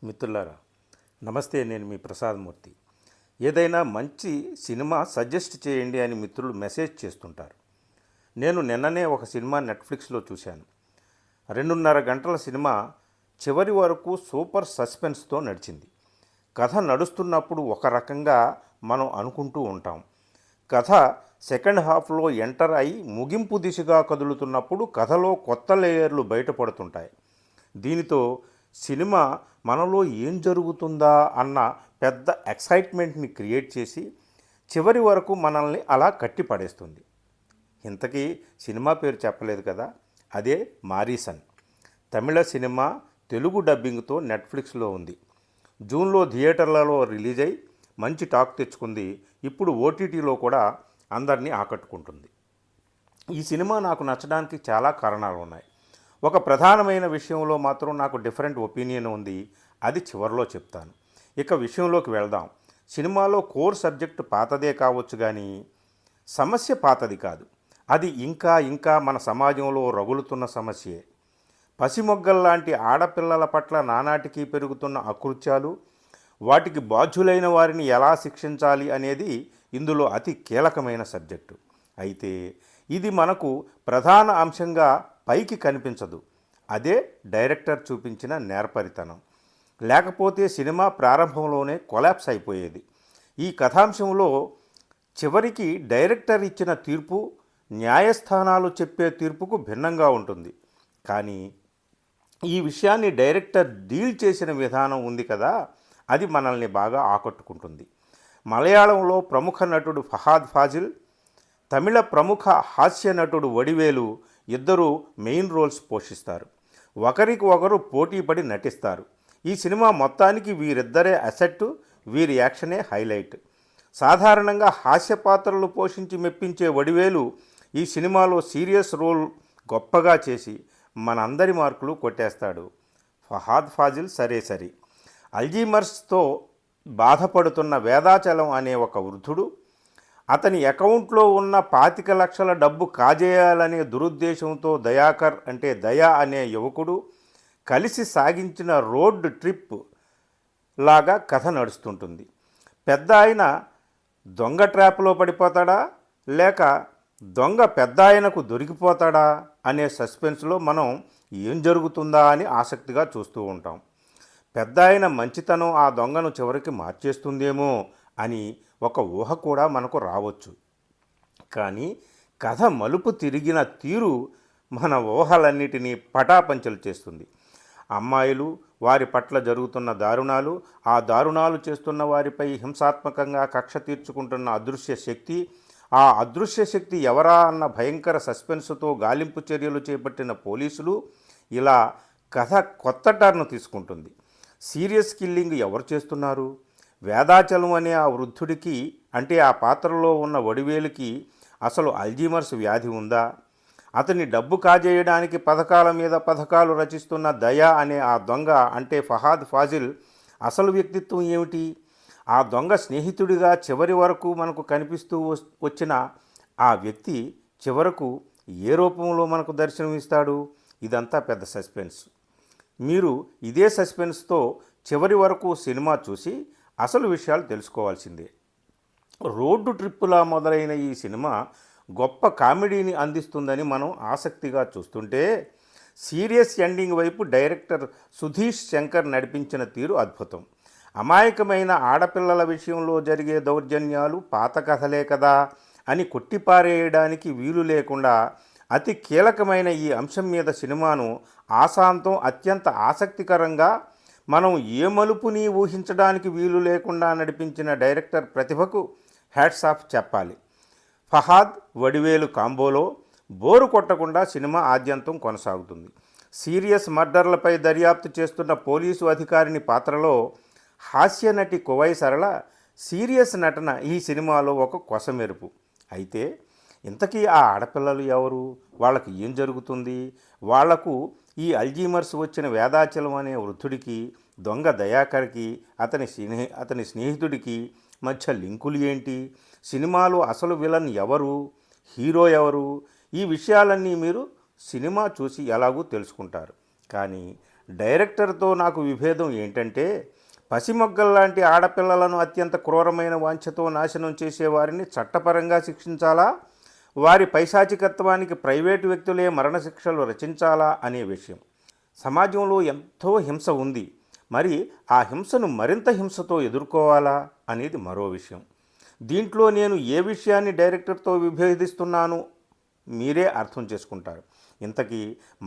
మిత్రులారా, నమస్తే. నేను మీ ప్రసాదమూర్తి. ఏదైనా మంచి సినిమా సజెస్ట్ చేయండి అని మిత్రులు మెసేజ్ చేస్తుంటారు. నేను నిన్ననే ఒక సినిమా నెట్ఫ్లిక్స్లో చూశాను. 2:30 గంటల సినిమా చివరి వరకు సూపర్ సస్పెన్స్తో నడిచింది. కథ నడుస్తున్నప్పుడు ఒక రకంగా మనం అనుకుంటూ ఉంటాం. కథ సెకండ్ హాఫ్లో ఎంటర్ అయి ముగింపు దిశగా కదులుతున్నప్పుడు కథలో కొత్త లేయర్లు బయటపడుతుంటాయి. దీనితో సినిమా మనలో ఏం జరుగుతుందా అన్న పెద్ద ఎక్సైట్మెంట్ని క్రియేట్ చేసి చివరి వరకు మనల్ని అలా కట్టి పడేస్తుంది. ఇంతకీ సినిమా పేరు చెప్పలేదు కదా, అదే మారీసన్. తమిళ సినిమా తెలుగు డబ్బింగ్తో నెట్ఫ్లిక్స్లో ఉంది. జూన్లో థియేటర్లలో రిలీజ్ అయి మంచి టాక్ తెచ్చుకుంది. ఇప్పుడు ఓటీటీలో కూడా అందరినీ ఆకట్టుకుంటుంది. ఈ సినిమా నాకు నచ్చడానికి చాలా కారణాలు ఉన్నాయి. ఒక ప్రధానమైన విషయంలో మాత్రం నాకు డిఫరెంట్ ఒపీనియన్ ఉంది. అది చివరిలో చెప్తాను. ఇక విషయంలోకి వెళ్దాం. సినిమాలో కోర్ సబ్జెక్టు పాతదే కావచ్చు, కానీ సమస్య పాతది కాదు. అది ఇంకా మన సమాజంలో రగులుతున్న సమస్యే. పసిమొగ్గల్లాంటి ఆడపిల్లల పట్ల నానాటికి పెరుగుతున్న అకృత్యాలు, వాటికి బాధ్యులైన వారిని ఎలా శిక్షించాలి అనేది ఇందులో అతి కీలకమైన సబ్జెక్టు. అయితే ఇది మనకు ప్రధాన అంశంగా పైకి కనిపించదు. అదే డైరెక్టర్ చూపించిన నేర్పరితనం. లేకపోతే సినిమా ప్రారంభంలోనే కొలాప్స్ అయిపోయేది. ఈ కథాంశంలో చివరికి డైరెక్టర్ ఇచ్చిన తీర్పు న్యాయస్థానాలు చెప్పే తీర్పుకు భిన్నంగా ఉంటుంది. కానీ ఈ విషయాన్ని డైరెక్టర్ డీల్ చేసిన విధానం ఉంది కదా, అది మనల్ని బాగా ఆకట్టుకుంటుంది. మలయాళంలో ప్రముఖ నటుడు ఫహాద్ ఫాజిల్, తమిళ ప్రముఖ హాస్య నటుడు వడివేలు ఇద్దరు మెయిన్ రోల్స్ పోషిస్తారు. ఒకరికి ఒకరు పోటీపడి నటిస్తారు. ఈ సినిమా మొత్తానికి వీరిద్దరే అసెట్, వీరి యాక్షనే హైలైట్. సాధారణంగా హాస్య పాత్రలు పోషించి మెప్పించే వడివేలు ఈ సినిమాలో సీరియస్ రోల్ గొప్పగా చేసి మనందరి మార్కులు కొట్టేస్తాడు. ఫహాద్ ఫాజిల్ సరే. అల్జీమర్స్తో బాధపడుతున్న వేదాచలం అనే ఒక వృద్ధుడు, అతని అకౌంట్లో ఉన్న 25 లక్షల డబ్బు కాజేయాలనే దురుద్దేశంతో దయాకర్ అంటే దయా అనే యువకుడు కలిసి సాగించిన రోడ్ ట్రిప్ లాగా కథ నడుస్తుంటుంది. పెద్ద ఆయన దొంగ ట్రాప్లో పడిపోతాడా, లేక దొంగ పెద్ద ఆయనకు దొరికిపోతాడా అనే సస్పెన్స్లో మనం ఏం జరుగుతుందా అని ఆసక్తిగా చూస్తూ ఉంటాం. పెద్ద ఆయన మంచితనం ఆ దొంగను చివరికి మార్చేస్తుందేమో అని ఒక ఊహ కూడా మనకు రావచ్చు. కానీ కథ మలుపు తిరిగిన తీరు మన ఊహలన్నిటినీ పటాపంచలు చేస్తుంది. అమ్మాయిలు, వారి పట్ల జరుగుతున్న దారుణాలు, ఆ దారుణాలు చేస్తున్న వారిపై హింసాత్మకంగా కక్ష తీర్చుకుంటున్న అదృశ్య శక్తి, ఆ అదృశ్య శక్తి ఎవరా అన్న భయంకర సస్పెన్స్తో గాలింపు చర్యలు చేపట్టిన పోలీసులు, ఇలా కథ కొత్త టర్న్ తీసుకుంటుంది. సీరియస్ కిల్లింగ్ ఎవరు చేస్తున్నారు? వేదాచలం అనే ఆ వృద్ధుడికి అంటే ఆ పాత్రలో ఉన్న వడివేలుకి అసలు అల్జీమర్స్ వ్యాధి ఉందా? అతని డబ్బు కాజేయడానికి పథకాల మీద పథకాలు రచిస్తున్న దయా అనే ఆ దొంగ అంటే ఫహాద్ ఫాజిల్ అసలు వ్యక్తిత్వం ఏమిటి? ఆ దొంగ స్నేహితుడిగా చివరి వరకు మనకు కనిపిస్తూ వచ్చిన ఆ వ్యక్తి చివరకు ఏ రూపంలో మనకు దర్శనమిస్తాడు? ఇదంతా పెద్ద సస్పెన్స్. మీరు ఇదే సస్పెన్స్తో చివరి వరకు సినిమా చూసి అసలు విషయాలు తెలుసుకోవాల్సిందే. రోడ్డు ట్రిప్పులా మొదలైన ఈ సినిమా గొప్ప కామెడీని అందిస్తుందని మనం ఆసక్తిగా చూస్తుంటే, సీరియస్ ఎండింగ్ వైపు డైరెక్టర్ సుధీష్ శంకర్ నడిపించిన తీరు అద్భుతం. అమాయకమైన ఆడపిల్లల విషయంలో జరిగే దౌర్జన్యాలు పాత కథలే కదా అని కొట్టిపారేయడానికి వీలు లేకుండా అతి కీలకమైన ఈ అంశం మీద సినిమాను ఆశాంతం అత్యంత ఆసక్తికరంగా, మనం ఏ మలుపుని ఊహించడానికి వీలు లేకుండా నడిపించిన డైరెక్టర్ ప్రతిభకు హ్యాట్స్ ఆఫ్ చెప్పాలి. ఫహాద్ వడివేలు కాంబోలో బోరు కొట్టకుండా సినిమా ఆద్యంతం కొనసాగుతుంది. సీరియస్ మర్డర్లపై దర్యాప్తు చేస్తున్న పోలీసు అధికారిని పాత్రలో హాస్య నటి కువై సరళ సీరియస్ నటన ఈ సినిమాలో ఒక కొసమెరుపు. అయితే ఇంతకీ ఆ ఆడపిల్లలు ఎవరు? వాళ్ళకి ఏం జరుగుతుంది? వాళ్లకు ఈ అల్జీమర్స్ వచ్చిన వేదాచలం అనే వృద్ధుడికి, దొంగ దయాకర్కి, అతని స్నేహితుడికి మధ్య లింకులు ఏంటి? సినిమాలో అసలు విలన్ ఎవరు? హీరో ఎవరు? ఈ విషయాలన్నీ మీరు సినిమా చూసి ఎలాగూ తెలుసుకుంటారు. కానీ డైరెక్టర్తో నాకు విభేదం ఏంటంటే, పసిమొగ్గల్లాంటి ఆడపిల్లలను అత్యంత క్రూరమైన వాంఛతో నాశనం చేసేవారిని చట్టపరంగా శిక్షించాలా, వారి పైశాచికత్వానికి ప్రైవేటు వ్యక్తులే మరణశిక్షలు రచించాలా అనే విషయం. సమాజంలో ఎంతో హింస ఉంది, మరి ఆ హింసను మరింత హింసతో ఎదుర్కోవాలా అనేది మరో విషయం. దీంట్లో నేను ఏ విషయాన్ని డైరెక్టర్తో విభేదిస్తున్నాను మీరే అర్థం చేసుకుంటారు. ఇంతకీ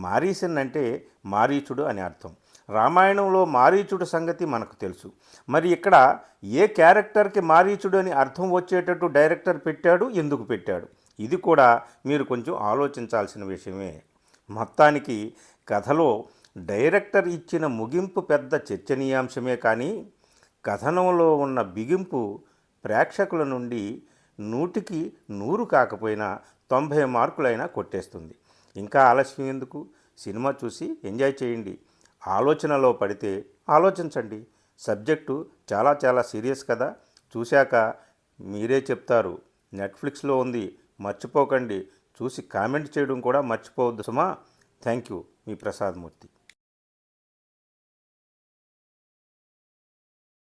మారీసన్ అంటే మారీచుడు అని అర్థం. రామాయణంలో మారీచుడు సంగతి మనకు తెలుసు. మరి ఇక్కడ ఏ క్యారెక్టర్కి మారీచుడు అని అర్థం వచ్చేటట్టు డైరెక్టర్ పెట్టాడు, ఎందుకు పెట్టాడు? ఇది కూడా మీరు కొంచెం ఆలోచించాల్సిన విషయమే. మొత్తానికి కథలో డైరెక్టర్ ఇచ్చిన ముగింపు పెద్ద చర్చనీయాంశమే, కానీ కథనంలో ఉన్న బిగింపు ప్రేక్షకుల నుండి 100కి 100 కాకపోయినా 90 మార్కులైనా కొట్టేస్తుంది. ఇంకా ఆలస్యం ఎందుకు? సినిమా చూసి ఎంజాయ్ చేయండి. ఆలోచనలో పడితే ఆలోచించండి. సబ్జెక్టు చాలా చాలా సీరియస్ కదా. చూశాక మీరే చెప్తారు. నెట్ఫ్లిక్స్లో ఉంది, మర్చిపోకండి. చూసి కామెంట్ చేయడం కూడా మర్చిపోవద్దు సుమా. థ్యాంక్ యూ, మీ ప్రసాద్ మూర్తి.